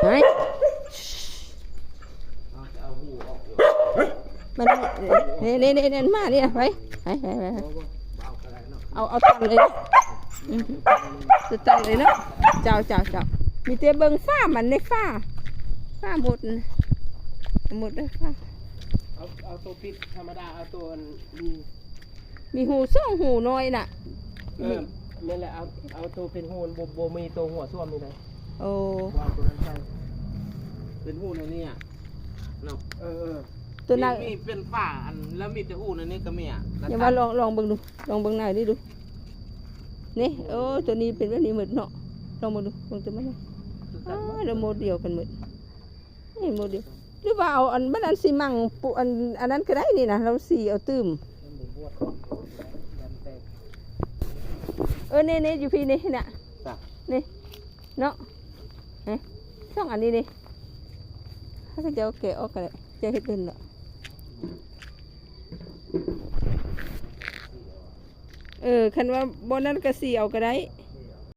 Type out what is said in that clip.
เอาหูออกมันนี่มาเนี่ยไปเอาตันเลยจะตันเลยเนาะเจ้ามีแต่เบิ่งฟ้ามันในฟ้าหมดเลยฟ้าเอาตัวปิดธรรมดาเอาตัวมีหูซ่องหูน้อยน่ะนั่นแหละเอาตัวเป็นหูโบมีตัวหัวส้วมนี่เลยโอ้วางตัวนั้นใช่เป็นหูในนี้เนาะตัวนั้นมีเป็นฝ้าอันแล้วมีแต่หูในนี้ก็มีอย่ามาลองเบิ่งดูลองเบิ่งหน่อยดิดูนี่ตัวนี้เป็นแบบนี้หมดเนาะลองเบิ่งดูเบิ่งตัวมันเราโมเดลกันหมดนี่โมเดลหรือว่าเอาอันบ้านซีมังปุอันนั้นก็ได้นี่นะเราสีเอาตื้มนี่อยู่พี่นี่น่ะนี่เนาะช่องอันนี้นี่ถ้าจะเอาแกะออกกันเลยจะเห็ดเป็นเนาะคันว่าบนนั้นก็สีเอาก็ได้